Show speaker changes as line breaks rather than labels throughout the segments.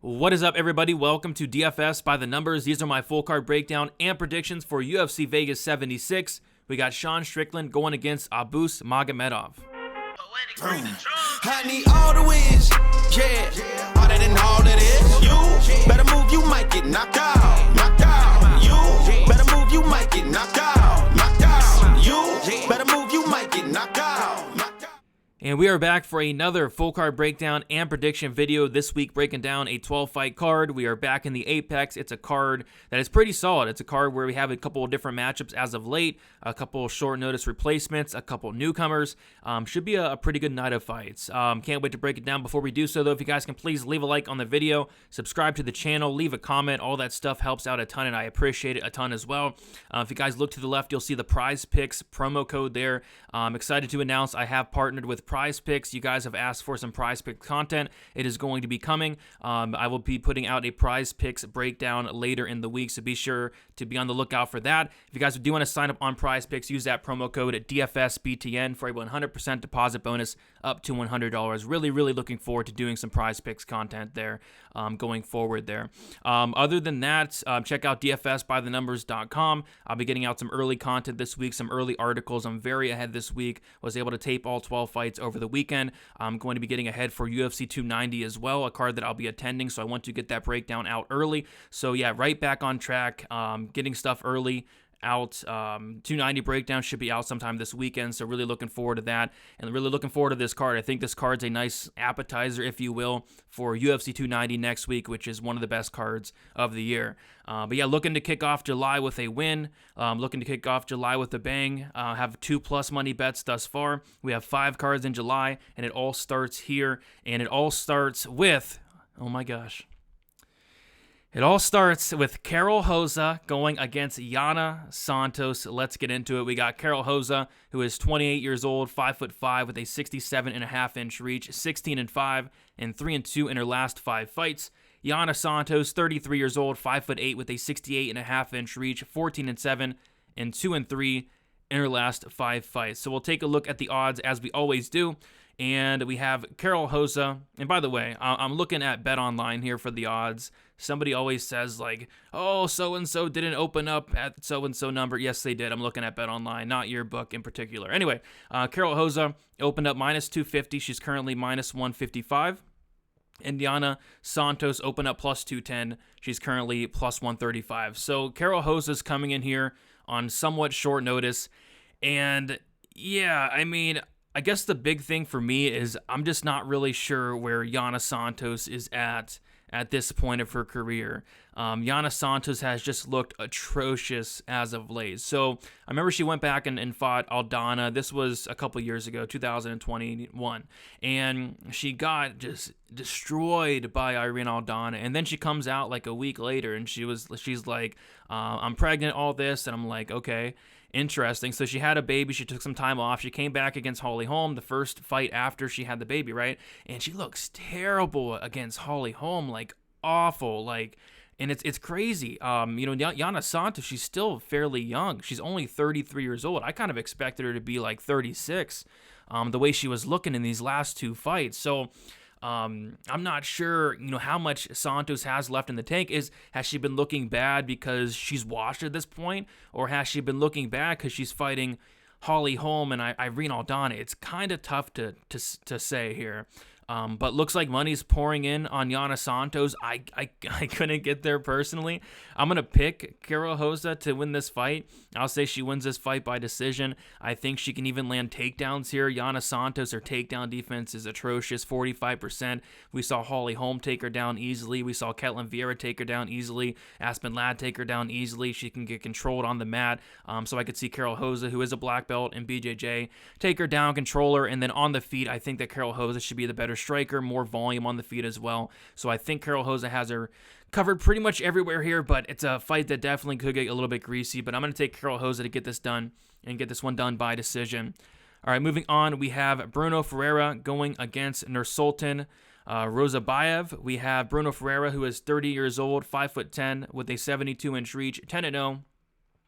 What is up, everybody? Welcome to DFS by the Numbers. These are my full card breakdown and predictions for UFC Vegas 76. We got Strickland going against Abus Magomedov.
I need all the wins, yeah. Harder than all that is. You better move, you might get knocked out. Knocked out. You better move, you might get knocked out. Knocked out. You better move, you might get knocked out. Knocked out.
And we are back for another full card breakdown and prediction video. This week, breaking down a 12-fight card. We are back in the Apex. It's a card that is pretty solid. It's a card where we have a couple of different matchups as of late, a couple of short notice replacements, a couple of newcomers. Should be a pretty good night of fights. Can't wait to break it down. Before we do so, though, if you guys can please leave a like on the video, subscribe to the channel, leave a comment. All that stuff helps out a ton, and I appreciate it a ton as well. If you guys look to the left, you'll see the Prize Picks promo code there. I'm excited to announce I have partnered with Prize Picks. You guys have asked for some Prize Picks content. It is going to be coming. I will be putting out a Prize Picks breakdown later in the week, so be sure to be on the lookout for that. If you guys do want to sign up on Prize Picks, use that promo code at DFSBTN for a 100% deposit bonus up to $100. Really looking forward to doing some Prize Picks content there going forward there. Other than that, check out DFSbythenumbers.com. I'll be getting out some early content this week, some early articles. I'm very ahead this week. Was able to tape all 12 fights over the weekend. I'm going to be getting ahead for UFC 290 as well, a card that I'll be attending, so I want to get that breakdown out early. So yeah, right back on track, getting stuff early out. 290 breakdown should be out sometime this weekend, so really looking forward to that, and really looking forward to this card. I think this card's a nice appetizer, if you will, for UFC 290 next week, which is one of the best cards of the year. But yeah, looking to kick off July with a win, looking to kick off July with a bang. Have 2+ money bets thus far. We have 5 cards in July, and it all starts here, and it all starts with, oh my gosh, it all starts with Karol Rosa going against Yana Santos. Let's get into it. We got Karol Rosa, who is 28 years old, 5'5", with a 67.5-inch reach, 16-5, and 3-2 in her last 5 fights. Yana Santos, 33 years old, 5'8", with a 68.5-inch reach, 14-7, and 2-3 in her last 5 fights. So we'll take a look at the odds as we always do. And we have Karol Rosa. And by the way, I'm looking at BetOnline here for the odds. Somebody always says like, oh, so-and-so didn't open up at so-and-so number. Yes, they did. I'm looking at BetOnline, not your book in particular. Anyway, Karol Rosa opened up -250. She's currently -155. And Yana Santos opened up +210. She's currently +135. So Karol Rosa's coming in here on somewhat short notice. And yeah, I mean, I guess the big thing for me is I'm just not really sure where Yana Santos is at this point of her career. Yana Santos has just looked atrocious as of late. So I remember she went back and fought Aldana. This was a couple years ago, 2021. And she got just destroyed by Irene Aldana. And then she comes out like a week later and she's like, I'm pregnant, all this. And I'm like, okay. Interesting. So she had a baby. She took some time off. She came back against Holly Holm, the first fight after she had the baby, right? And she looks terrible against Holly Holm, like awful, like. And it's crazy. Yana Santos, she's still fairly young. She's only 33 years old. I kind of expected her to be like 36, the way she was looking in these last 2 fights. So I'm not sure, how much Santos has left in the tank. Has she been looking bad because she's washed at this point, or has she been looking bad because she's fighting Holly Holm and Irene Aldana? It's kind of tough to say here. But looks like money's pouring in on Yana Santos. I couldn't get there personally. I'm going to pick Karol Rosa to win this fight. I'll say she wins this fight by decision. I think she can even land takedowns here. Yana Santos, her takedown defense is atrocious, 45%. We saw Holly Holm take her down easily. We saw Ketlen Vieira take her down easily. Aspen Ladd take her down easily. She can get controlled on the mat. So I could see Karol Rosa, who is a black belt in BJJ, take her down, control her, and then on the feet, I think that Karol Rosa should be the better striker, more volume on the feet as well. So I think Karol Rosa has her covered pretty much everywhere here, but it's a fight that definitely could get a little bit greasy. But I'm going to take Karol Rosa to get this done and get this one done by decision. All right, moving on, we have Bruno Ferreira going against Nursulton Ruziboev. We have Bruno Ferreira, who is 30 years old, 5'10", with a 72-inch reach, 10-0.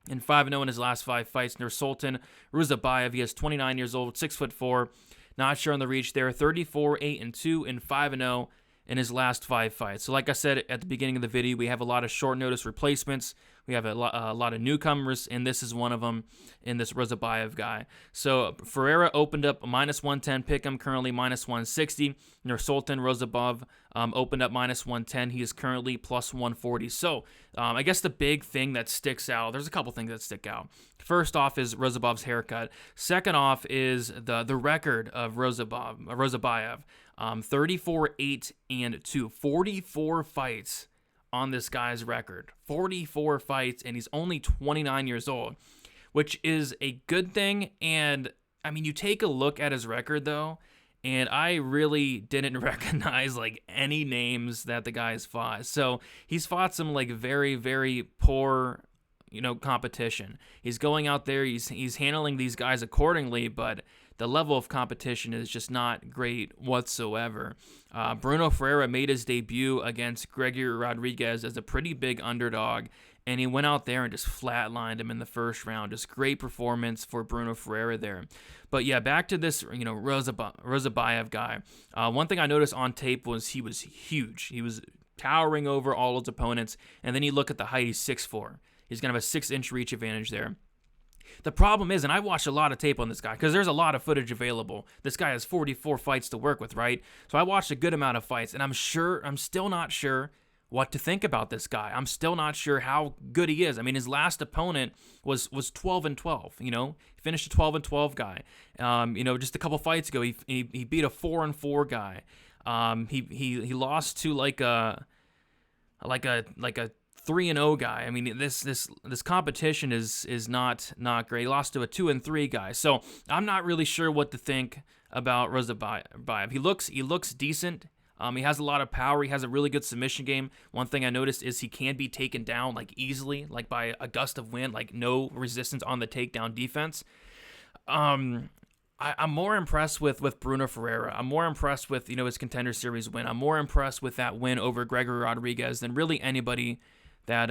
And 5-0 in his last 5 fights. Nursulton Ruziboev, he is 29 years old, 6'4", Not sure on the reach there. 34, 8-2, and 5-0 in his last 5 fights. So like I said at the beginning of the video, we have a lot of short notice replacements. We have a lot of newcomers, and this is one of them in this Ruziboev guy. So Ferreira opened up a -110 pick'em, currently -160. Nursulton Ruziboev opened up -110. He is currently +140. So I guess the big thing that sticks out, there's a couple things that stick out. First off is Ruziboev's haircut. Second off is the record of Ruziboev. 34-8-2, 44 fights on this guy's record. 44 fights, and he's only 29 years old, which is a good thing. And I mean, you take a look at his record though, and I really didn't recognize like any names that the guy's fought. So he's fought some like very, very poor, competition. He's going out there, he's handling these guys accordingly, but the level of competition is just not great whatsoever. Bruno Ferreira made his debut against Gregory Rodriguez as a pretty big underdog, and he went out there and just flatlined him in the first round. Just great performance for Bruno Ferreira there. But yeah, back to this, Ruziboev guy. One thing I noticed on tape was he was huge. He was towering over all his opponents, and then you look at the height, he's 6'4". He's going to have a 6-inch reach advantage there. The problem is, and I watched a lot of tape on this guy because there's a lot of footage available. This guy has 44 fights to work with, right? So I watched a good amount of fights, and I'm still not sure what to think about this guy. I'm still not sure how good he is. I mean, his last opponent was 12-12. He finished a 12-12 guy. Just a couple fights ago, he beat a 4-4 guy. He lost to like a 3-0 guy. I mean, this competition is not great. He lost to a 2-3 guy. So I'm not really sure what to think about Ruziboev. He looks decent. He has a lot of power. He has a really good submission game. One thing I noticed is he can be taken down like easily, like by a gust of wind, like no resistance on the takedown defense. I'm more impressed with Bruno Ferreira. I'm more impressed with his Contender Series win. I'm more impressed with that win over Gregory Rodriguez than really anybody that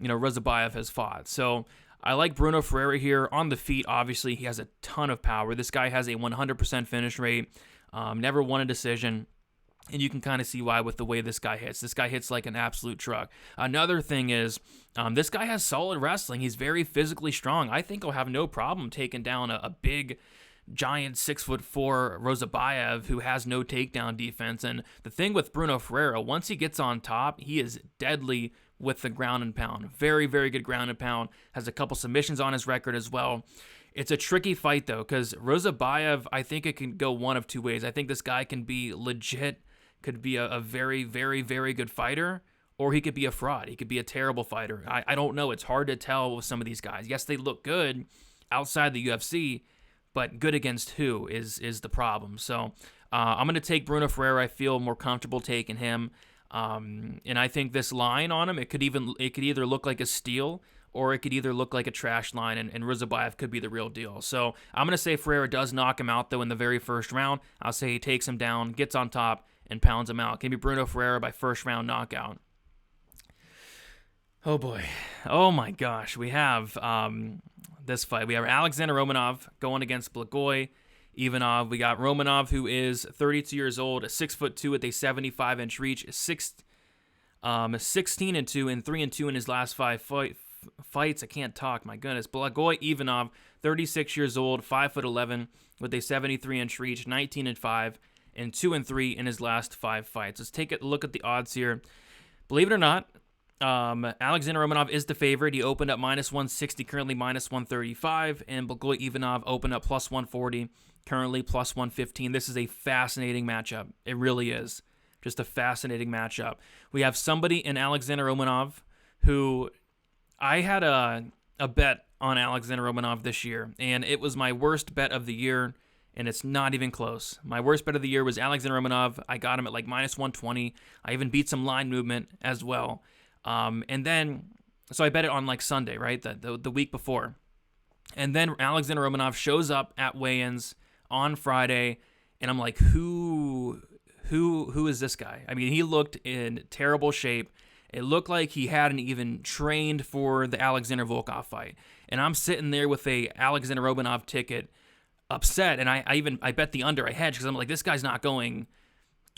Ruziboev has fought. So I like Bruno Ferreira here on the feet. Obviously, he has a ton of power. This guy has a 100% finish rate. Never won a decision. And you can kind of see why with the way this guy hits. This guy hits like an absolute truck. Another thing is, this guy has solid wrestling. He's very physically strong. I think he'll have no problem taking down a big, giant 6'4" Ruziboev who has no takedown defense. And the thing with Bruno Ferreira, once he gets on top, he is deadly with the ground and pound. Very, very good ground and pound. Has a couple submissions on his record as well. It's a tricky fight though, because Ruziboev, I think it can go one of two ways. I think this guy can be legit, could be a very, very, very good fighter, or he could be a fraud. He could be a terrible fighter. I don't know. It's hard to tell with some of these guys. Yes, they look good outside the UFC, but good against who is the problem. So I'm going to take Bruno Ferreira. I feel more comfortable taking him. And I think this line on him, it could either look like a steal or it could either look like a trash line, and Ruziboev could be the real deal. So I'm going to say Ferreira does knock him out, though, in the very first round. I'll say he takes him down, gets on top, and pounds him out. Give me Bruno Ferreira by first round knockout. Oh, boy. Oh, my gosh. We have this fight. We have Alexandr Romanov going against Blagoy Ivanaov. We got Romanov, who is 32 years old, 6'2" with a 75-inch reach, 16-2 and 3-2 in his last 5 fights. I can't talk, my goodness. Blagoy Ivanaov, 36 years old, 5'11" with a 73-inch reach, 19-5 and 2-3 in his last 5 fights. Let's take a look at the odds here. Believe it or not, Alexandr Romanov is the favorite. He opened up -160, currently -135, and Blagoy Ivanaov opened up +140, currently +115. This is a fascinating matchup. It really is. Just a fascinating matchup. We have somebody in Alexandr Romanov who I had a bet on Alexandr Romanov this year, and it was my worst bet of the year, and it's not even close. My worst bet of the year was Alexandr Romanov. I got him at like -120. I even beat some line movement as well. And then, so I bet it on like Sunday, right? The week before. And then Alexandr Romanov shows up at weigh-ins on Friday, and I'm like, who is this guy? I mean, he looked in terrible shape. It looked like he hadn't even trained for the Alexander Volkov fight. And I'm sitting there with a Alexandr Romanov ticket, upset, and I bet the under. I hedged because I'm like, this guy's not going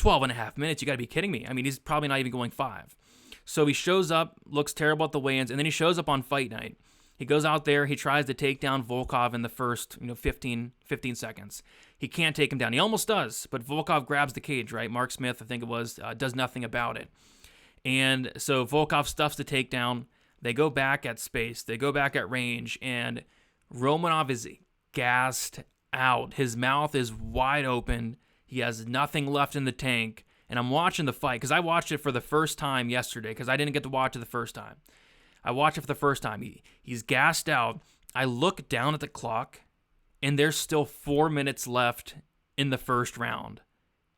12 and a half minutes. You got to be kidding me. I mean, he's probably not even going 5. So he shows up, looks terrible at the weigh-ins, and then he shows up on fight night. He goes out there, he tries to take down Volkov in the first 15 seconds. He can't take him down. He almost does, but Volkov grabs the cage, right? Mark Smith, I think it was, does nothing about it. And so Volkov stuffs the takedown. They go back at space. They go back at range, and Romanov is gassed out. His mouth is wide open. He has nothing left in the tank. And I'm watching the fight because I watched it for the first time yesterday because I didn't get to watch it the first time. I watched it for the first time. He's gassed out. I look down at the clock, and there's still 4 minutes left in the first round.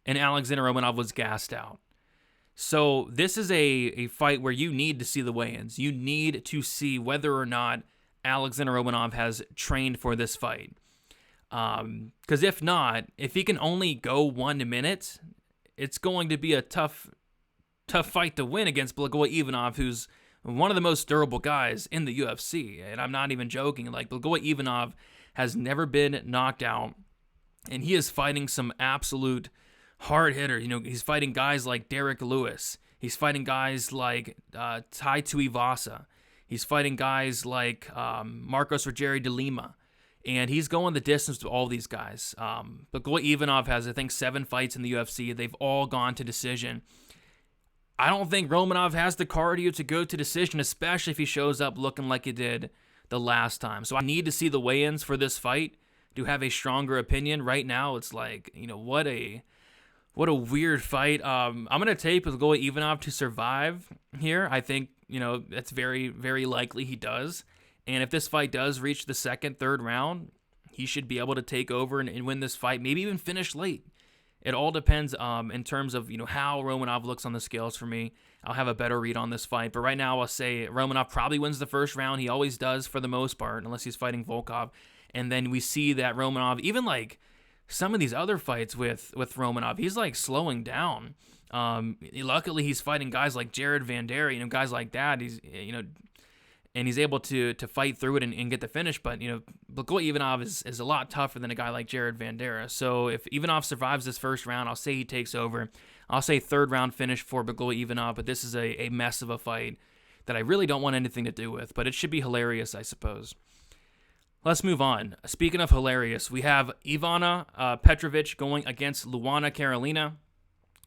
And Alexandr Romanov was gassed out. So this is a fight where you need to see the weigh-ins. You need to see whether or not Alexandr Romanov has trained for this fight. Because if not, if he can only go 1 minute, it's going to be a tough fight to win against Blagoy Ivanaov, who's one of the most durable guys in the UFC. And I'm not even joking. Like, Blagoy Ivanaov has never been knocked out, and he is fighting some absolute hard hitter. He's fighting guys like Derek Lewis. He's fighting guys like Tai Tuivasa. He's fighting guys like Marcos Rogério de Lima. And he's going the distance to all these guys. Blagoy Ivanaov has, I think, 7 fights in the UFC. They've all gone to decision. I don't think Romanov has the cardio to go to decision, especially if he shows up looking like he did the last time. So I need to see the weigh-ins for this fight to have a stronger opinion. Right now, it's like, what a weird fight. I'm going to take Blagoy Ivanaov to survive here. I think, it's very, very likely he does. And if this fight does reach the second, third round, he should be able to take over and win this fight, maybe even finish late. It all depends in terms of how Romanov looks on the scales for me. I'll have a better read on this fight. But right now, I'll say Romanov probably wins the first round. He always does for the most part, unless he's fighting Volkov. And then we see that Romanov, even like some of these other fights with Romanov, he's like slowing down. Luckily, he's fighting guys like Jared Vandery, guys like that. He's and he's able to fight through it and get the finish. But, Blagoy Ivanaov is a lot tougher than a guy like Jared Vandery. So if Ivanaov survives this first round, I'll say he takes over. I'll say third round finish for Blagoy Ivanaov, but this is a mess of a fight that I really don't want anything to do with. But it should be hilarious, I suppose. Let's move on. Speaking of hilarious, we have Ivana Petrovic going against Luana Carolina.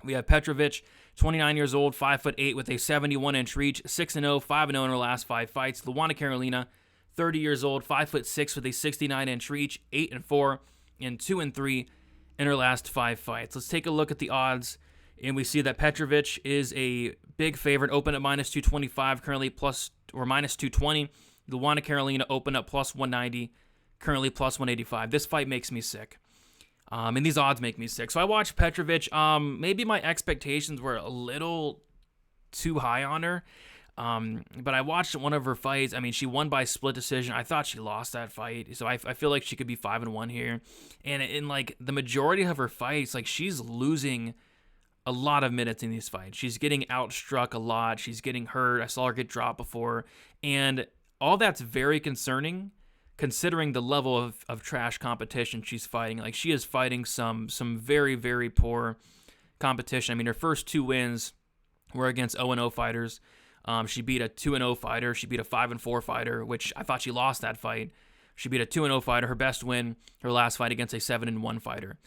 We have Petrovic, 29 years old, 5'8", with a 71-inch reach, 6-0, 5-0 in her last 5 fights. Luana Carolina, 30 years old, 5'6", with a 69-inch reach, 8-4, and 2-3 in her last 5 fights. Let's take a look at the odds, and we see that Petrovic is a big favorite, open at -225, currently -220. Luana Carolina open up +190, currently +185. This fight makes me sick. And these odds make me sick. So I watched Petrovic. Maybe my expectations were a little too high on her. But I watched one of her fights. I mean, she won by split decision. I thought she lost that fight. So I feel like she could be 5-1 here. And in like the majority of her fights, like she's losing a lot of minutes in these fights. She's getting outstruck a lot. She's getting hurt. I saw her get dropped before. And all that's very concerning, considering the level of trash competition she's fighting. Like, she is fighting some very, very poor competition. I mean, her first 2 wins were against 0-0 fighters. She beat a 2-0 fighter. She beat a 5-4 fighter, which I thought she lost that fight. She beat a 2-0 fighter. Her best win, her last fight, against a 7-1 fighter.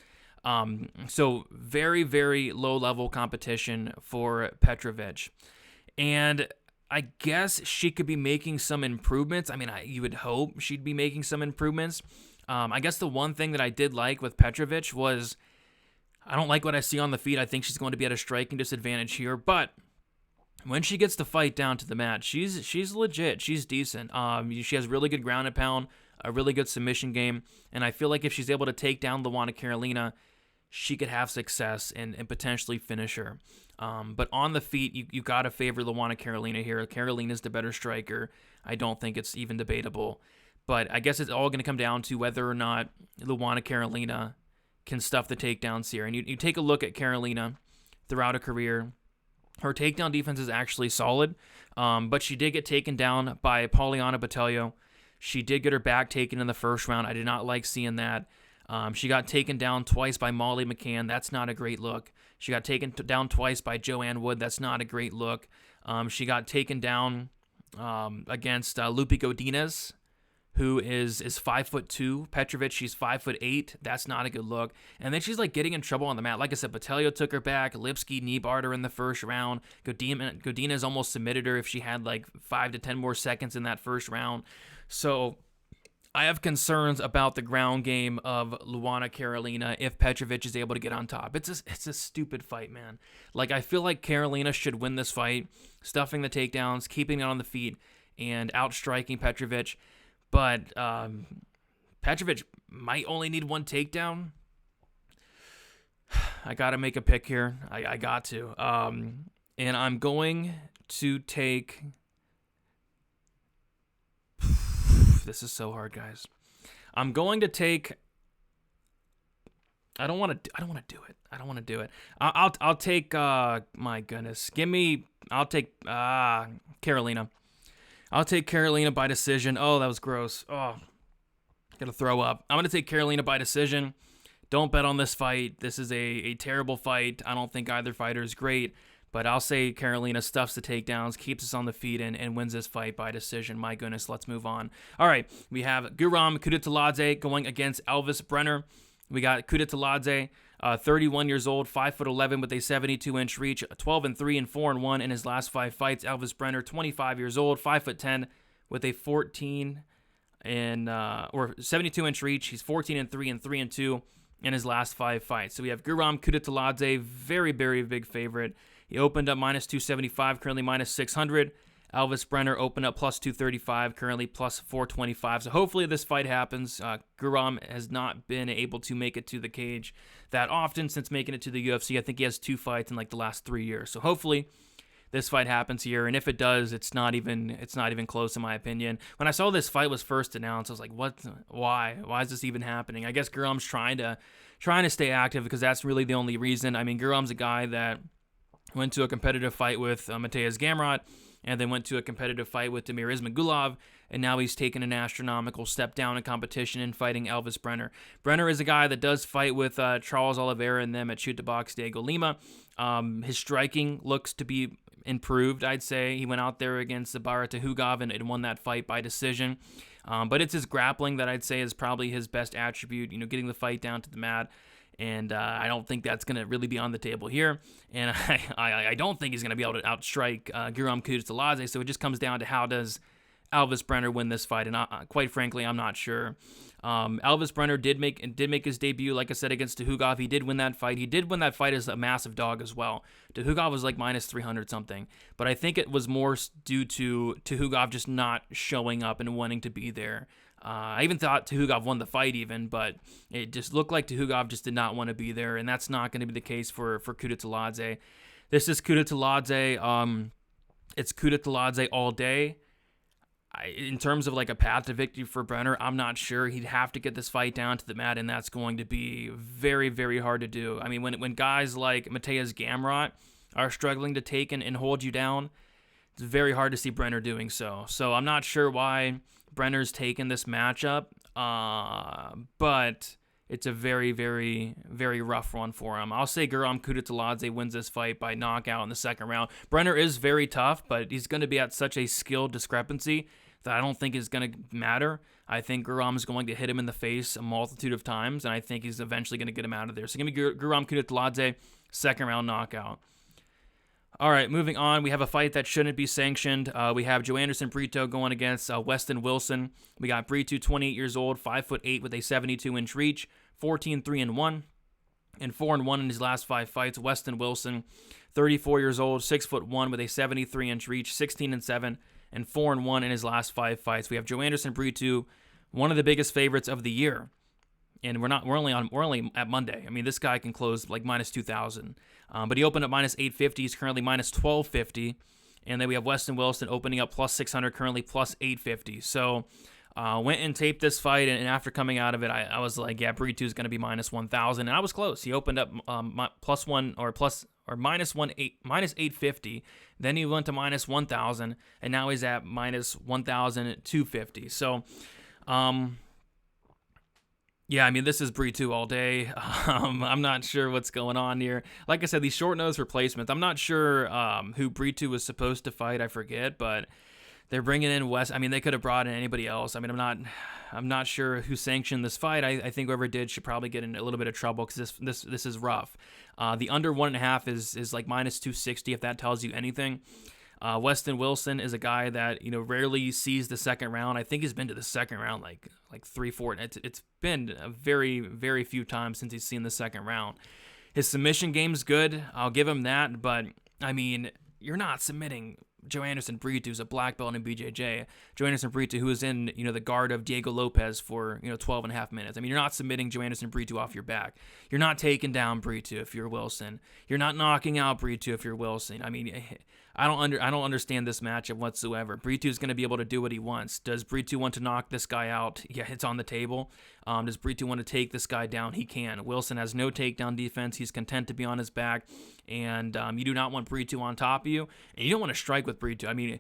So very, very low-level competition for Petrovic. And I guess she could be making some improvements. I mean, you would hope she'd be making some improvements. I guess the one thing that I did like with Petrovic was I don't like what I see on the feet. I think she's going to be at a striking disadvantage here. But when she gets the fight down to the mat, she's legit. She's decent. She has really good ground and pound, a really good submission game. And I feel like if she's able to take down Luana Carolina, she could have success and potentially finish her. But on the feet, you got to favor Luana Carolina here. Carolina's the better striker. I don't think it's even debatable. But I guess it's all going to come down to whether or not Luana Carolina can stuff the takedowns here. And you take a look at Carolina throughout her career. Her takedown defense is actually solid, but she did get taken down by Poliana Botelho. She did get her back taken in the first round. I did not like seeing that. She got taken down twice by Molly McCann. That's not a great look. She got taken down twice by Joanne Wood. That's not a great look. She got taken down against Lupi Godinez, who is 5'2". Petrovic, she's 5'8". That's not a good look. And then she's like getting in trouble on the mat. Like I said, Botelho took her back. Lipsky knee-barred her in the first round. Godinez almost submitted her if she had like 5 to 10 more seconds in that first round. So I have concerns about the ground game of Luana Karolina if Petrovic is able to get on top. It's a stupid fight, man. Like, I feel like Karolina should win this fight, stuffing the takedowns, keeping it on the feet, and outstriking Petrovic. But Petrovic might only need one takedown. I got to make a pick here. I got to. And I'm going to take... This is so hard, guys. I'm going to take... I don't want to do it. I'll take... my goodness. I'll take Karolina. I'll take Karolina by decision. Oh, that was gross. Oh, gotta throw up. I'm gonna take Karolina by decision. Don't bet on this fight. This is a terrible fight. I don't think either fighter is great, but I'll say Karolina stuffs the takedowns, keeps us on the feet, and wins this fight by decision. My goodness, let's move on. All right, we have Guram Kutateladze going against Elves Brener. We got Kutateladze, 31 years old, 5'11" with a 72-inch reach, 12-3 and 4-1 in his last 5 fights. Elves Brener, 25 years old, 5'10" with a 14 and or 72-inch reach. He's 14-3 and 3-2 in his last 5 fights. So we have Guram Kutateladze, very, very big favorite. He opened up minus 275, currently minus 600. Elves Brener opened up plus 235, currently plus 425. So hopefully this fight happens. Guram has not been able to make it to the cage that often since making it to the UFC. I think he has 2 fights in like the last 3 years. So hopefully this fight happens here. And if it does, it's not even close in my opinion. When I saw this fight was first announced, I was like, what? Why? Why is this even happening? I guess Guram's trying to stay active because that's really the only reason. I mean, Guram's a guy that went to a competitive fight with Mateusz Gamrot, and then went to a competitive fight with Damir Ismagulov, and now he's taken an astronomical step down in competition and fighting Elves Brener. Brener is a guy that does fight with Charles Oliveira and them at Shoot the Box Diego Lima. His striking looks to be improved, I'd say. He went out there against Zabara Tehugov and won that fight by decision. But it's his grappling that I'd say is probably his best attribute, getting the fight down to the mat. And I don't think that's going to really be on the table here. And I don't think he's going to be able to outstrike Guram Kutateladze. So it just comes down to how does Elves Brener win this fight. And quite frankly, I'm not sure. Elves Brener did make his debut, like I said, against Tehugov. He did win that fight. He did win that fight as a massive dog as well. Tehugov was like minus 300 something. But I think it was more due to Tehugov just not showing up and wanting to be there. I even thought Tehugov won the fight but it just looked like Tehugov just did not want to be there, and that's not going to be the case for Kutateladze. This is Kutateladze. It's Kutateladze all day. In terms of like a path to victory for Brener, I'm not sure. He'd have to get this fight down to the mat, and that's going to be very, very hard to do. I mean, when guys like Mateusz Gamrot are struggling to take and hold you down, it's very hard to see Brener doing so. So I'm not sure why Brenner's taken this matchup, but it's a very, very, very rough one for him. I'll say Guram Kutateladze wins this fight by knockout in the second round. Brener is very tough, but he's going to be at such a skill discrepancy that I don't think is going to matter. I think Guram is going to hit him in the face a multitude of times, and I think he's eventually going to get him out of there. So give me Guram Kutateladze, second round knockout. All right, moving on. We have a fight that shouldn't be sanctioned. We have Joanderson Brito going against Westin Wilson. We got Brito, 28 years old, 5'8" with a 72-inch reach, 14-3-1, and 4-1 in his last 5 fights. Westin Wilson, 34 years old, 6'1" with a 73-inch reach, 16-7, and 4-1 in his last 5 fights. We have Joanderson Brito, one of the biggest favorites of the year. And we're only at Monday. I mean, this guy can close like minus 2,000. But he opened up minus 850. He's currently minus 1250. And then we have Westin Wilson opening up plus 600, currently plus 850. So went and taped this fight, and after coming out of it, I was like, yeah, Brito is going to be minus 1,000, and I was close. He opened up minus 850. Then he went to minus 1,000, and now he's at minus 1,250. So Yeah, I mean, this is Brito all day. I'm not sure what's going on here. Like I said, these short-nosed replacements, I'm not sure who Brito was supposed to fight. I forget, but they're bringing in West. I mean, they could have brought in anybody else. I mean, I'm not sure who sanctioned this fight. I think whoever did should probably get in a little bit of trouble because this is rough. The under 1.5 is like minus 260 if that tells you anything. Westin Wilson is a guy that rarely sees the second round. I think he's been to the second round like 3-4. It's been a very, very few times since he's seen the second round. His submission game's good. I'll give him that. But I mean, you're not submitting Joanderson Brito, who's a black belt in BJJ. Joanderson Brito, who was in the guard of Diego Lopez for 12 and a half minutes. I mean, you're not submitting Joanderson Brito off your back. You're not taking down Brito if you're Wilson. You're not knocking out Brito if you're Wilson. I mean, I don't understand this matchup whatsoever. Brito's going to be able to do what he wants. Does Brito want to knock this guy out? Yeah, it's on the table. Does Brito want to take this guy down? He can. Wilson has no takedown defense. He's content to be on his back, and you do not want Brito on top of you, and you don't want to strike with Brito. I mean,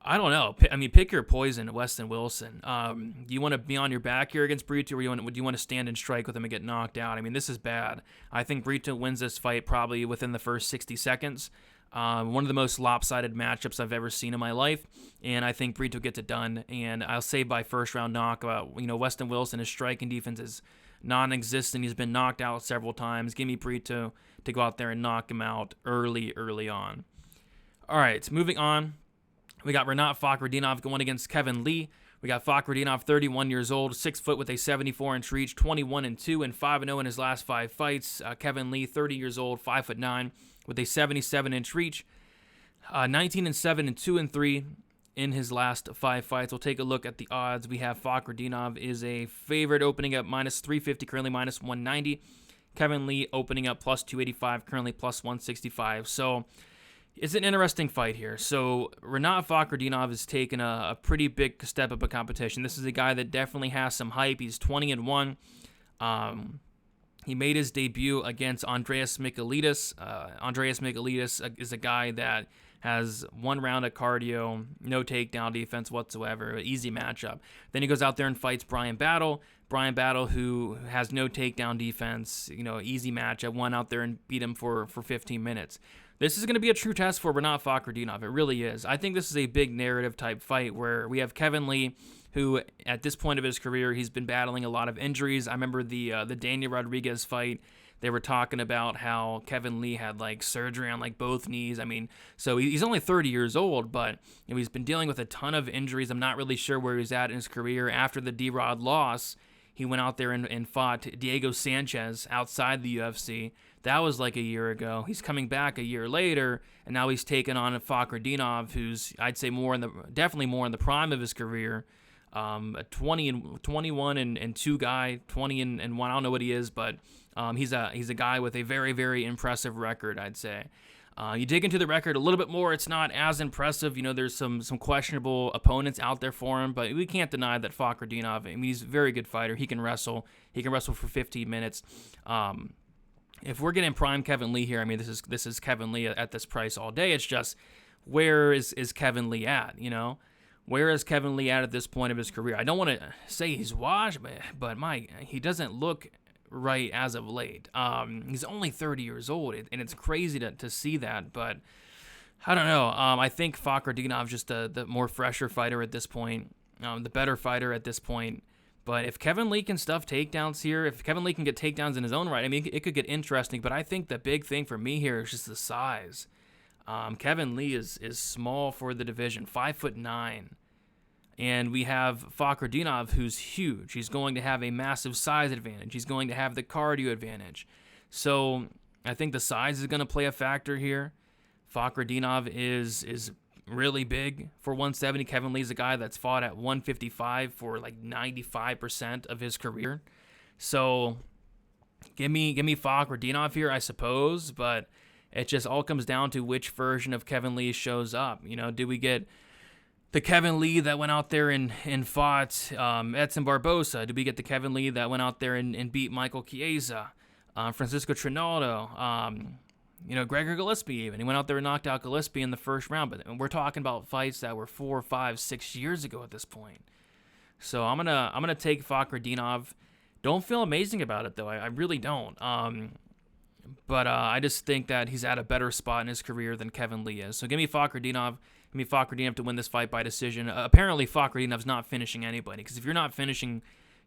I don't know. I mean, pick your poison, Westin Wilson. Do you want to be on your back here against Brito, or do you want to stand and strike with him and get knocked out? I mean, this is bad. I think Brito wins this fight probably within the first 60 seconds. One of the most lopsided matchups I've ever seen in my life, and I think Brito gets it done. And I'll say by first round knockout. Westin Wilson, his striking defense is non-existent. He's been knocked out several times. Give me Brito to go out there and knock him out early on. All right, moving on. We got Rinat Fakhretdinov going against Kevin Lee. We got Fakhretdinov, 31 years old, 6 foot with a 74-inch reach, 21-2 and 5-0 in his last 5 fights. Kevin Lee, 30 years old, 5'9", with a 77-inch reach, 19-7 and 2-3 in his last 5 fights. We'll take a look at the odds. We have Fakhretdinov is a favorite opening up minus 350, currently minus 190. Kevin Lee opening up plus 285, currently plus 165. So it's an interesting fight here. So Rinat Fakhretdinov has taken a pretty big step up of competition. This is a guy that definitely has some hype. He's 20-1. He made his debut against Andreas Michailidis. Andreas Michailidis is a guy that has 1 round of cardio, no takedown defense whatsoever, easy matchup. Then he goes out there and fights Brian Battle. Brian Battle, who has no takedown defense, easy matchup, went out there and beat him for 15 minutes. This is going to be a true test for Rinat Fakhretdinov. It really is. I think this is a big narrative type fight where we have Kevin Lee, who at this point of his career, he's been battling a lot of injuries. I remember the Daniel Rodriguez fight. They were talking about how Kevin Lee had like surgery on like both knees. I mean, so he's only 30 years old, but he's been dealing with a ton of injuries. I'm not really sure where he's at in his career. After the D-Rod loss, he went out there and fought Diego Sanchez outside the UFC. That was like a year ago. He's coming back a year later, and now he's taken on Fakhretdinov, who's I'd say definitely more in the prime of his career. A 21 and 2 guy, 20 and 1. I don't know what he is, but he's a guy with a very, very impressive record, I'd say. You dig into the record a little bit more, it's not as impressive. There's some questionable opponents out there for him, but we can't deny that Fakhretdinov, I mean, he's a very good fighter. He can wrestle. He can wrestle for 15 minutes. If we're getting prime Kevin Lee here, I mean, this is Kevin Lee at this price all day. It's just, where is Kevin Lee at, Where is Kevin Lee at this point of his career? I don't want to say he's washed, but he doesn't look right as of late. He's only 30 years old, and it's crazy to see that, but I don't know. I think Fakhretdinov is just the more fresher fighter at this point, the better fighter at this point. But if Kevin Lee can stuff takedowns here, if Kevin Lee can get takedowns in his own right, I mean, it could get interesting, but I think the big thing for me here is just the size. Kevin Lee is small for the division, 5'9". And we have Fakhretdinov, who's huge. He's going to have a massive size advantage. He's going to have the cardio advantage. So I think the size is going to play a factor here. Fakhretdinov is really big for 170. Kevin Lee's a guy that's fought at 155 for like 95% of his career. So give me Fakhretdinov here, I suppose, but it just all comes down to which version of Kevin Lee shows up. Do we get the Kevin Lee that went out there and fought Edson Barbosa? Do we get the Kevin Lee that went out there and beat Michael Chiesa, Francisco Trinaldo, Gregor Gillespie even? He went out there and knocked out Gillespie in the first round, but we're talking about fights that were 4, 5, 6 years ago at this point. So I'm gonna take Fakhretdinov. Don't feel amazing about it, though. I really don't. But I just think that he's at a better spot in his career than Kevin Lee is. So give me Fakhretdinov. Give me Fakhretdinov to win this fight by decision. Apparently, Fakhretdinov's not finishing anybody, because if you're not finishing,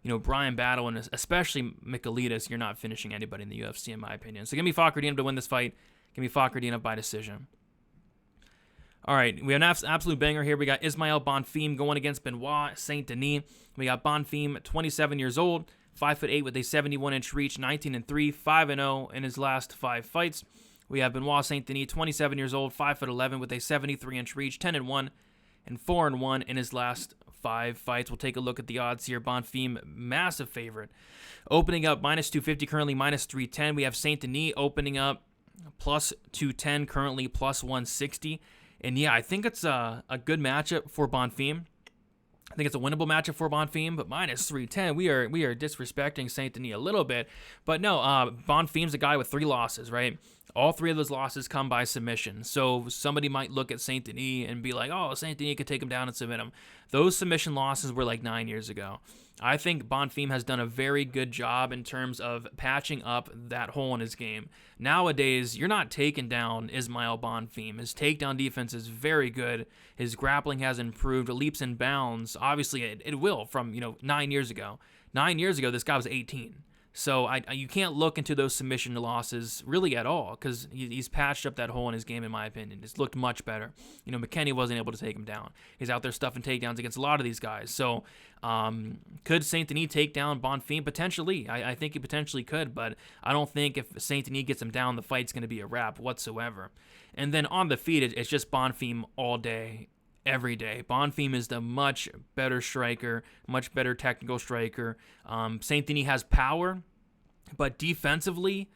Brian Battle and especially Michailidis, you're not finishing anybody in the UFC, in my opinion. So give me Fakhretdinov to win this fight. Give me Fakhretdinov by decision. All right, we have an absolute banger here. We got Ismael Bonfim going against Benoit Saint Denis. We got Bonfim, 27 years old, 5'8" with a 71-inch reach, 19-3, 5-0 in his last 5 fights. We have Benoit Saint Denis, 27 years old, 5'11" with a 73-inch reach, 10-1, and 4-1 in his last 5 fights. We'll take a look at the odds here. Bonfim, massive favorite. Opening up -250, currently -310. We have Saint Denis opening up +210, currently +160. And yeah, I think it's a good matchup for Bonfim. I think it's a winnable matchup for Bonfim, but -310, we are disrespecting Saint Denis a little bit. But no, Bonfim's a guy with 3 losses, right? All 3 of those losses come by submission. So somebody might look at Saint Denis and be like, oh, Saint Denis could take him down and submit him. Those submission losses were like 9 years ago. I think Bonfim has done a very good job in terms of patching up that hole in his game. Nowadays, you're not taking down Ismael Bonfim. His takedown defense is very good. His grappling has improved leaps and bounds. Obviously, it will from 9 years ago. 9 years ago, this guy was 18. So you can't look into those submission losses really at all, because he's patched up that hole in his game, in my opinion. It's looked much better. McKinney wasn't able to take him down. He's out there stuffing takedowns against a lot of these guys. So could Saint Denis take down Bonfim? Potentially. I think he potentially could, but I don't think if Saint Denis gets him down, the fight's going to be a wrap whatsoever. And then on the feet, it's just Bonfim all day, every day. Bonfim is the much better striker, much better technical striker. Saint Denis has power, but defensively,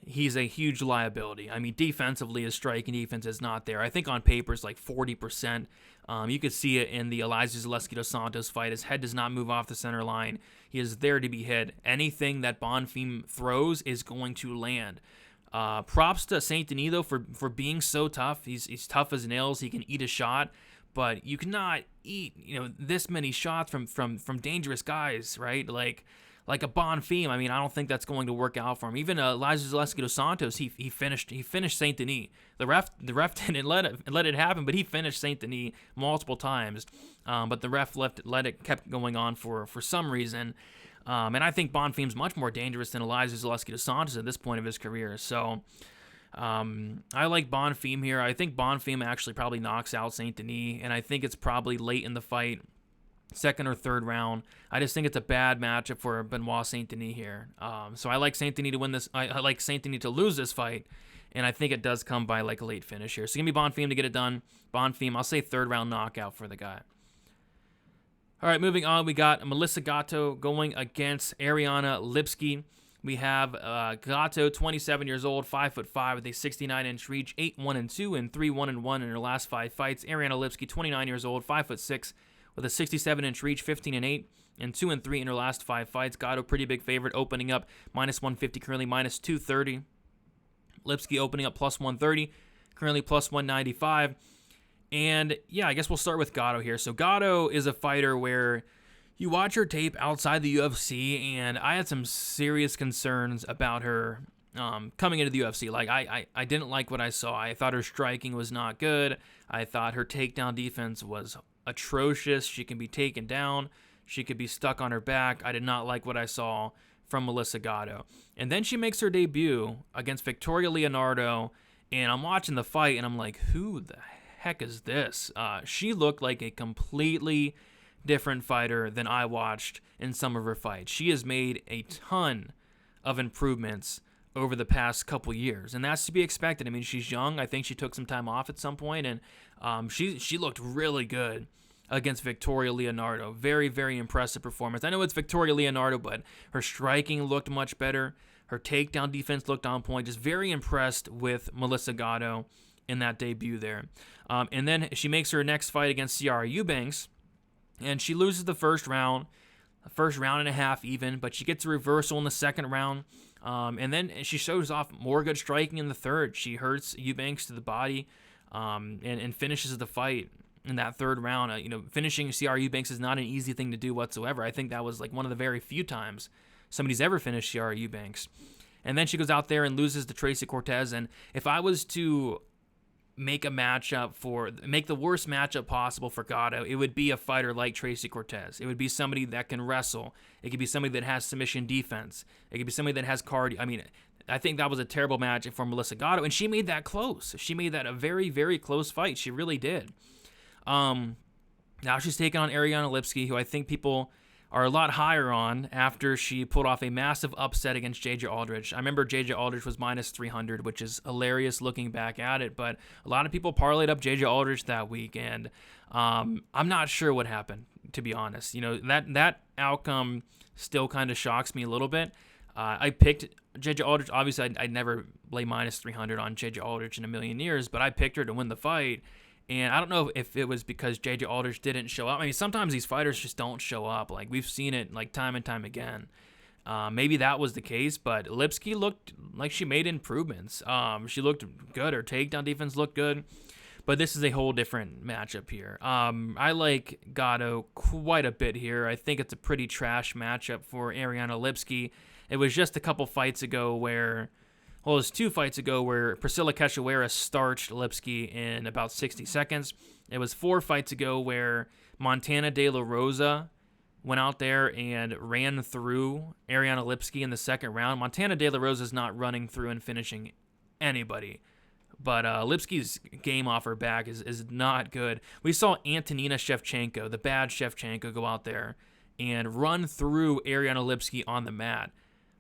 he's a huge liability. I mean, defensively, his striking defense is not there. I think on paper it's like 40%. You could see it in the Zaleski dos Santos fight. His head does not move off the center line. He is there to be hit. Anything that Bonfim throws is going to land. Props to Saint Denis, though, for being so tough. He's tough as nails. He can eat a shot. But you cannot eat, this many shots from dangerous guys, right? Like a Bonfim. I mean, I don't think that's going to work out for him. Even Zaleski dos Santos, he finished Saint Denis. The ref didn't let it happen, but he finished Saint Denis multiple times. But the ref kept going on for some reason. And I think Bonfim's much more dangerous than Zaleski dos Santos at this point of his career. So I like Bonfim here. I think Bonfim actually probably knocks out Saint Denis, and I think it's probably late in the fight, 2nd or 3rd round. I just think it's a bad matchup for Benoit Saint Denis here. So I like Saint Denis to win this. I like Saint Denis to lose this fight, and I think it does come by like a late finish here. So give me Bonfim to get it done. Bonfim, I'll say 3rd round knockout for the guy. All right, moving on, we got Melissa Gatto going against Ariana Lipski. We have Gatto, 27 years old, 5'5", with a 69-inch reach, 8-1-2, and 3-1-1 in her last 5 fights. Ariana Lipski, 29 years old, 5'6", with a 67-inch reach, 15-8, and 2-3 in her last 5 fights. Gatto, pretty big favorite, opening up -150, currently -230. Lipski opening up +130, currently +195. And yeah, I guess we'll start with Gatto here. So Gatto is a fighter where you watch her tape outside the UFC, and I had some serious concerns about her coming into the UFC. Like, I didn't like what I saw. I thought her striking was not good. I thought her takedown defense was atrocious. She can be taken down. She could be stuck on her back. I did not like what I saw from Melissa Gatto. And then she makes her debut against Victoria Leonardo, and I'm watching the fight, and I'm like, who the heck is this? She looked like a completely different fighter than I watched in some of her fights. She has made a ton of improvements over the past couple years, and that's to be expected. I mean, she's young. I think she took some time off at some point, and she looked really good against Victoria Leonardo. Very, very impressive performance. I know it's Victoria Leonardo, but her striking looked much better. Her takedown defense looked on point. Just very impressed with Melissa Gatto in that debut there. And then she makes her next fight against Ciara Eubanks, and she loses the first round and a half even, but she gets a reversal in the 2nd round. And then she shows off more good striking in the 3rd. She hurts Eubanks to the body and finishes the fight in that 3rd round. Finishing Ciara Eubanks is not an easy thing to do whatsoever. I think that was like one of the very few times somebody's ever finished Chiara Eubanks. And then she goes out there and loses to Tracy Cortez. And if I was to make the worst matchup possible for Gatto, it would be a fighter like Tracy Cortez. It would be somebody that can wrestle. It could be somebody that has submission defense. It could be somebody that has cardio. I mean, I think that was a terrible match for Melissa Gatto, and she made that close. She made that a very, very close fight. She really did. Now she's taking on Ariana Lipski, who I think people are a lot higher on after she pulled off a massive upset against JJ Aldrich. I remember JJ Aldrich was minus 300, which is hilarious looking back at it, but a lot of people parlayed up JJ Aldrich that week, and I'm not sure what happened, to be honest. You know, that outcome still kind of shocks me a little bit. I picked JJ Aldrich. Obviously, I'd never lay minus 300 on JJ Aldrich in a million years, but I picked her to win the fight. And I don't know if it was because JJ Aldrich didn't show up. I mean, sometimes these fighters just don't show up. Like, we've seen it, like, time and time again. Maybe that was the case, but Lipski looked like she made improvements. She looked good. Her takedown defense looked good. But this is a whole different matchup here. I like Gatto quite a bit here. I think it's a pretty trash matchup for Ariana Lipski. It was just a couple fights ago where... Well, it was 2 fights ago where Priscilla Cachoeira starched Lipski in about 60 seconds. It was 4 fights ago where Montana De La Rosa went out there and ran through Ariana Lipski in the second round. Montana De La Rosa is not running through and finishing anybody. But Lipski's game off her back is not good. We saw Antonina Shevchenko, the bad Shevchenko, go out there and run through Ariana Lipski on the mat.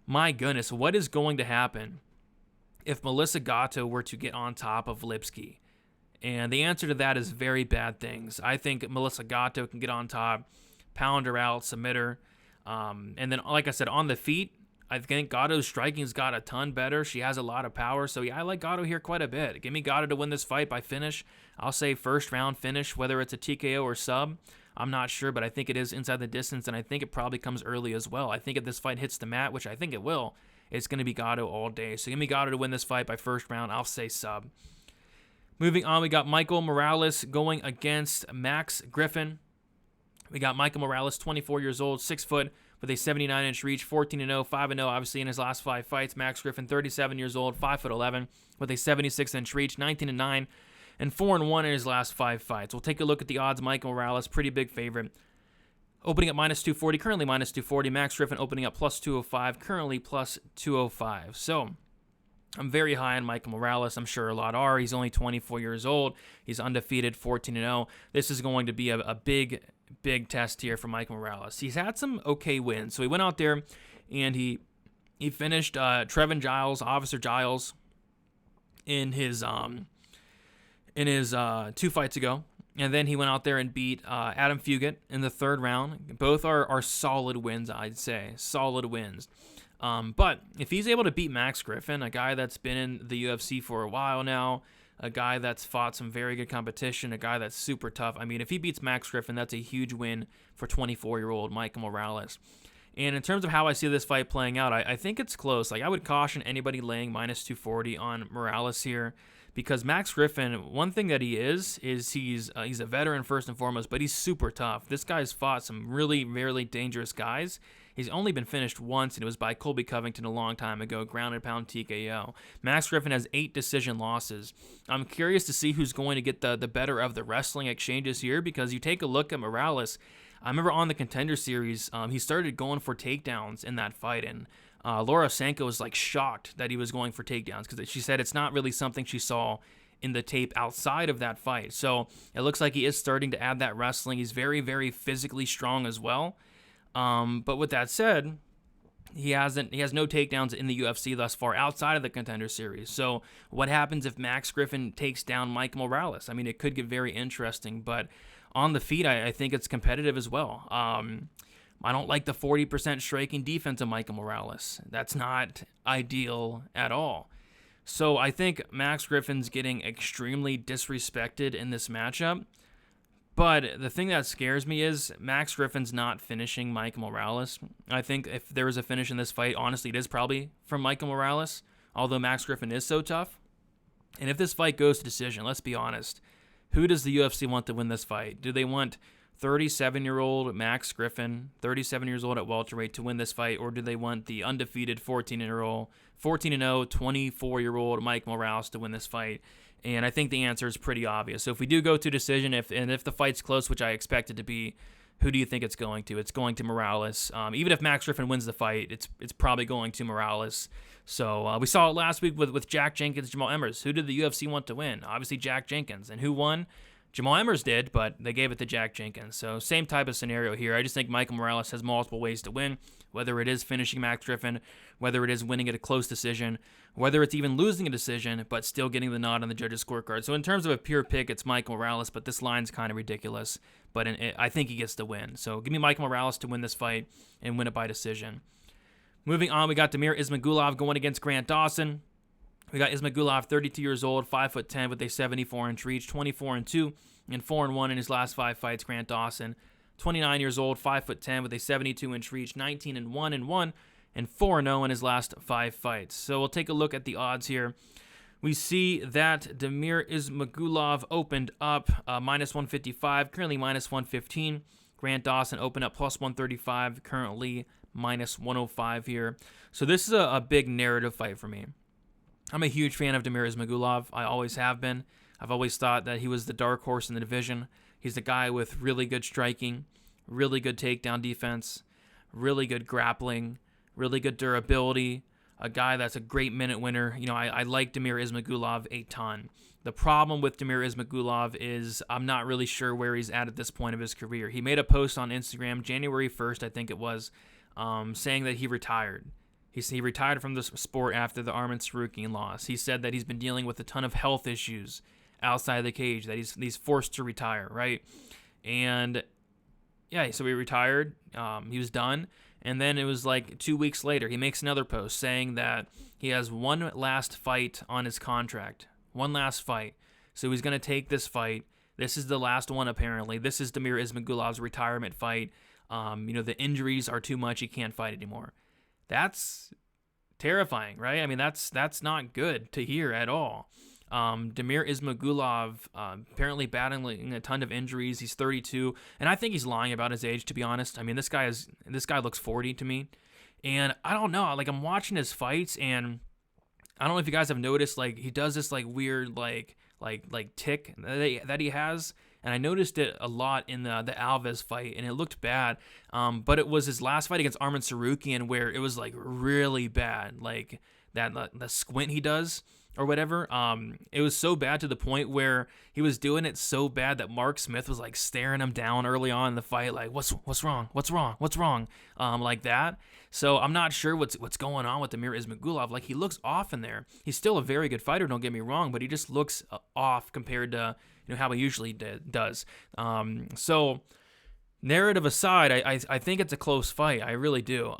My goodness, what is going to happen if Melissa Gatto were to get on top of Lipski? And the answer to that is very bad things. I think Melissa Gatto can get on top, pound her out, submit her. And then, like I said, on the feet, I think Gatto's striking's got a ton better. She has a lot of power. So, yeah, I like Gatto here quite a bit. Give me Gatto to win this fight by finish. I'll say first round finish, whether it's a TKO or sub. I'm not sure, but I think it is inside the distance, and I think it probably comes early as well. I think if this fight hits the mat, which I think it will, it's going to be Gatto all day. So give me Gatto to win this fight by first round. I'll say sub. Moving on, we got Michael Morales going against Max Griffin. We got Michael Morales, 24 years old, 6 foot, with a 79-inch reach, 14-0, 5-0, obviously in his last 5 fights. Max Griffin, 37 years old, 5'11", with a 76-inch reach, 19-9, and 4-1 in his last 5 fights. We'll take a look at the odds. Michael Morales, pretty big favorite. Opening up minus 240, currently minus 240. Max Griffin opening up plus 205, currently plus 205. So I'm very high on Michael Morales. I'm sure a lot are. He's only 24 years old. He's undefeated, 14-0. This is going to be a big, big test here for Michael Morales. He's had some okay wins. So he went out there and he finished Trevin Giles, Officer Giles, in his 2 fights ago. And then he went out there and beat Adam Fugit in the 3rd round. Both are solid wins, I'd say. Solid wins. But if he's able to beat Max Griffin, a guy that's been in the UFC for a while now, a guy that's fought some very good competition, a guy that's super tough. I mean, if he beats Max Griffin, that's a huge win for 24-year-old Michael Morales. And in terms of how I see this fight playing out, I think it's close. Like, I would caution anybody laying minus 240 on Morales here. Because Max Griffin, one thing that he is he's a veteran first and foremost, but he's super tough. This guy's fought some really, really dangerous guys. He's only been finished once, and it was by Colby Covington a long time ago, ground and pound TKO. Max Griffin has 8 decision losses. I'm curious to see who's going to get the better of the wrestling exchanges here, because you take a look at Morales. I remember on the Contender Series, he started going for takedowns in that fight, and Laura Sanko was like shocked that he was going for takedowns because she said it's not really something she saw in the tape outside of that fight. So it looks like he is starting to add that wrestling. He's very, very physically strong as well. But with that said, he has no takedowns in the UFC thus far outside of the Contender Series. So what happens if Max Griffin takes down Mike Morales? I mean, it could get very interesting, but on the feet, I think it's competitive as well. I don't like the 40% striking defense of Michael Morales. That's not ideal at all. So I think Max Griffin's getting extremely disrespected in this matchup. But the thing that scares me is Max Griffin's not finishing Michael Morales. I think if there was a finish in this fight, honestly, it is probably from Michael Morales, although Max Griffin is so tough. And if this fight goes to decision, let's be honest, who does the UFC want to win this fight? Do they want 37-year-old Max Griffin, 37 years old at welterweight, to win this fight, or do they want the undefeated 14-0, 24-year-old Mike Morales to win this fight? And I think the answer is pretty obvious. So if we do go to decision, if the fight's close, which I expect it to be, who do you think it's going to? It's going to Morales. Even if Max Griffin wins the fight, it's probably going to Morales. So we saw it last week with Jack Jenkins, Jamal Emmers. Who did the UFC want to win? Obviously Jack Jenkins. And who won? Jamal Emmers did, but they gave it to Jack Jenkins. So same type of scenario here. I just think Michael Morales has multiple ways to win, whether it is finishing Max Griffin, whether it is winning at a close decision, whether it's even losing a decision, but still getting the nod on the judges' scorecard. So in terms of a pure pick, it's Michael Morales, but this line's kind of ridiculous. But I think he gets the win. So give me Michael Morales to win this fight and win it by decision. Moving on, we got Damir Ismagulov going against Grant Dawson. We got Ismagulov, 32 years old, 5'10", with a 74-inch reach, 24-2, and 4-1 in his last 5 fights. Grant Dawson, 29 years old, 5'10", with a 72-inch reach, 19-1, and 4-0 in his last 5 fights. So we'll take a look at the odds here. We see that Damir Ismagulov opened up minus 155, currently minus 115. Grant Dawson opened up plus 135, currently minus 105 here. So this is a big narrative fight for me. I'm a huge fan of Damir Ismagulov. I always have been. I've always thought that he was the dark horse in the division. He's a guy with really good striking, really good takedown defense, really good grappling, really good durability, a guy that's a great minute winner. You know, I like Damir Ismagulov a ton. The problem with Damir Ismagulov is I'm not really sure where he's at this point of his career. He made a post on Instagram, January 1st, I think it was, saying that he retired. He retired from the sport after the Arman Tsarukyan loss. He said that he's been dealing with a ton of health issues outside the cage, that he's forced to retire, right? And yeah, so he retired. He was done. And then it was like 2 weeks later, he makes another post saying that he has one last fight on his contract. One last fight. So he's going to take this fight. This is the last one, apparently. This is Damir Ismagulov's retirement fight. The injuries are too much. He can't fight anymore. That's terrifying, right? I mean, that's not good to hear at all. Damir Ismagulov apparently battling a ton of injuries. He's 32, and I think he's lying about his age, to be honest. I mean, this guy looks 40 to me, and I don't know. Like, I'm watching his fights, and I don't know if you guys have noticed, like, he does this like weird like tick that he has. And I noticed it a lot in the Alves fight, and it looked bad. But it was his last fight against Arman Tsarukyan where it was like really bad, like the squint he does or whatever. It was so bad to the point where he was doing it so bad that Mark Smith was like staring him down early on in the fight, like what's wrong, like that. So I'm not sure what's going on with Damir Ismagulov. Like, he looks off in there. He's still a very good fighter, don't get me wrong, but he just looks off compared to how he usually does. So narrative aside, I think it's a close fight. I really do.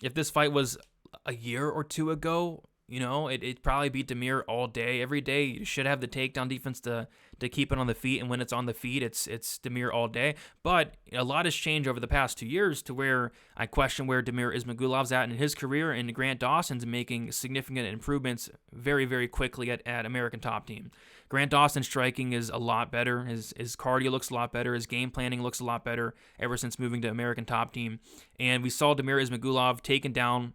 If this fight was a year or two ago, it'd probably beat Damir all day, every day. You should have the takedown defense to keep it on the feet, and when it's on the feet, it's Damir all day. But a lot has changed over the past 2 years to where I question where Damir Ismagulov's at in his career, and Grant Dawson's making significant improvements very, very quickly at American Top Team. Grant Dawson's striking is a lot better. His cardio looks a lot better. His game planning looks a lot better ever since moving to American Top Team. And we saw Damir Ismagulov taken down,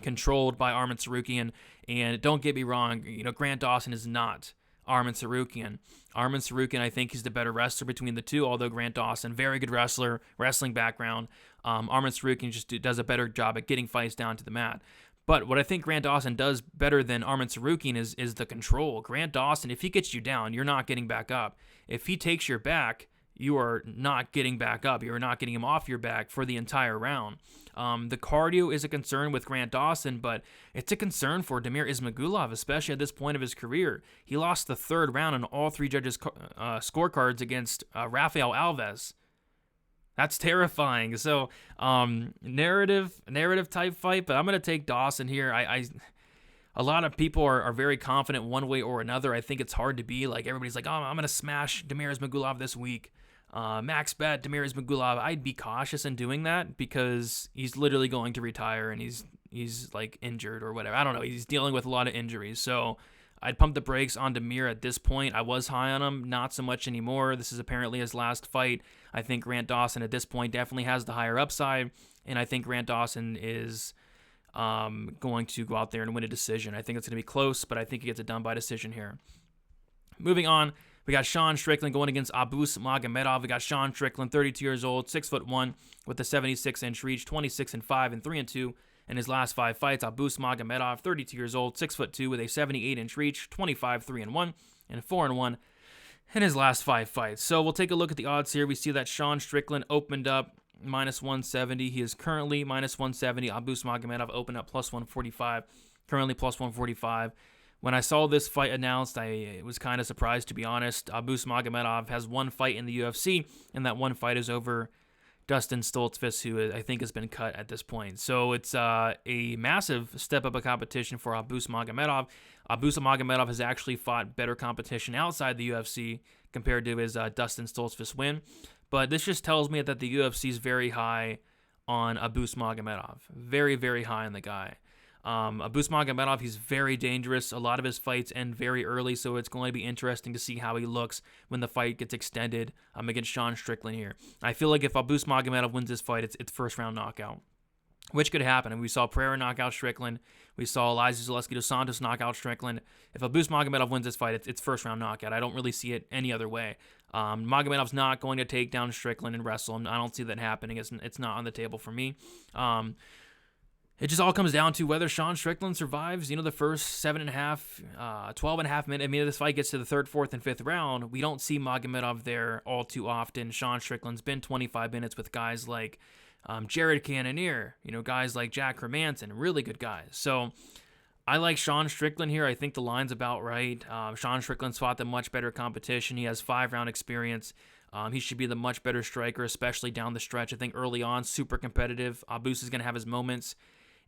controlled by Arman Tsarukyan. And don't get me wrong, Grant Dawson is not Arman Tsarukyan. Arman Tsarukyan, I think he's the better wrestler between the two, although Grant Dawson, very good wrestler, wrestling background. Arman Tsarukyan just does a better job at getting fights down to the mat. But what I think Grant Dawson does better than Arman Tsarukyan is the control. Grant Dawson, if he gets you down, you're not getting back up. If he takes your back, you are not getting back up. You're not getting him off your back for the entire round. The cardio is a concern with Grant Dawson, but it's a concern for Damir Ismagulov, especially at this point of his career. He lost the third round on all 3 judges' scorecards against Rafael Alves. That's terrifying. So, narrative type fight, but I'm going to take Dawson here. A lot of people are very confident one way or another. I think it's hard to be. Like, everybody's like, oh, I'm going to smash Damir Ismagulov this week. Max bet Damir Ismagulov. I'd be cautious in doing that because he's literally going to retire and he's like injured or whatever. I don't know. He's dealing with a lot of injuries. So I'd pump the brakes on Demir at this point. I was high on him, not so much anymore. This is apparently his last fight. I think Grant Dawson at this point definitely has the higher upside, and I think Grant Dawson is going to go out there and win a decision. I think it's going to be close, but I think he gets it done by decision here. Moving on, we got Sean Strickland going against Abus Magomedov. We got Sean Strickland, 32 years old, 6'1", with a 76-inch reach, 26-5 and 3-2 in his last 5 fights. Abus Magomedov, 32 years old, 6'2", with a 78-inch reach, 25-3-1 and 4-1 in his last 5 fights. So we'll take a look at the odds here. We see that Sean Strickland opened up -170. He is currently -170. Abus Magomedov opened up +145, currently +145. When I saw this fight announced, I was kind of surprised, to be honest. Abus Magomedov has 1 fight in the UFC, and that 1 fight is over Dustin Stoltzfus, who I think has been cut at this point. So it's a massive step up of competition for Abus Magomedov. Abus Magomedov has actually fought better competition outside the UFC compared to his Dustin Stoltzfus win. But this just tells me that the UFC is very high on Abus Magomedov. Very, very high on the guy. Abus Magomedov, he's very dangerous. A lot of his fights end very early, so it's going to be interesting to see how he looks when the fight gets extended against Sean Strickland here. I feel like if Abus Magomedov wins this fight, it's first-round knockout, which could happen. And we saw Ferreira knock out Strickland. We saw Elias Zaleski dos Santos knock out Strickland. If Abus Magomedov wins this fight, it's first-round knockout. I don't really see it any other way. Magomedov's not going to take down Strickland and wrestle him. I don't see that happening. It's not on the table for me. It just all comes down to whether Sean Strickland survives, the first 12.5 minutes. I mean, if this fight gets to the 3rd, 4th, and 5th round, we don't see Magomedov there all too often. Sean Strickland's been 25 minutes with guys like Jared Cannonier, guys like Jack Hermanson, really good guys. So I like Sean Strickland here. I think the line's about right. Sean Strickland's fought the much better competition. He has 5-round experience. He should be the much better striker, especially down the stretch. I think early on, super competitive. Abus is going to have his moments.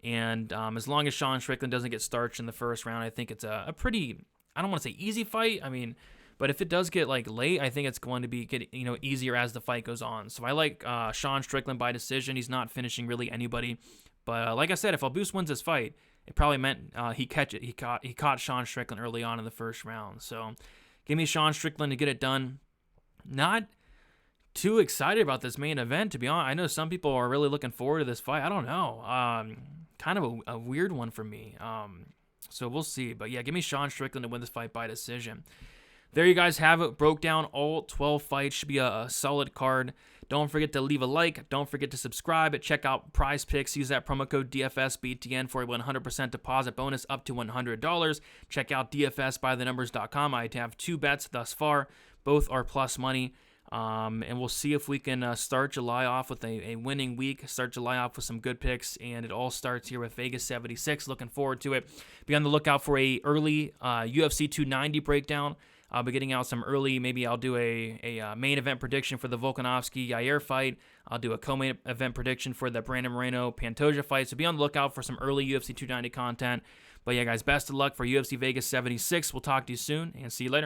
And as long as Sean Strickland doesn't get starched in the first round, I think it's a pretty, I don't want to say easy fight. I mean, but if it does get late, I think it's going to be easier as the fight goes on. So I like Sean Strickland by decision. He's not finishing really anybody. But like I said, if Abus wins this fight, it probably meant he caught Sean Strickland early on in the first round. So give me Sean Strickland to get it done. Not too excited about this main event, to be honest. I know some people are really looking forward to this fight. I don't know. Kind of a weird one for me. So we'll see. But yeah, give me Sean Strickland to win this fight by decision. There you guys have it. Broke down all 12 fights. Should be a solid card. Don't forget to leave a like. Don't forget to subscribe. Check out Prize Picks. Use that promo code DFSBTN for a 100% deposit bonus up to $100. Check out DFSbythenumbers.com. I have 2 bets thus far. Both are plus money. And we'll see if we can start July off with a winning week, start July off with some good picks, and it all starts here with Vegas 76. Looking forward to it. Be on the lookout for a early UFC 290 breakdown. I'll be getting out some early, maybe I'll do a main event prediction for the Volkanovski-Yair fight. I'll do a co-main event prediction for the Brandon Moreno-Pantoja fight. So be on the lookout for some early UFC 290 content. But yeah, guys, best of luck for UFC Vegas 76. We'll talk to you soon, and see you later.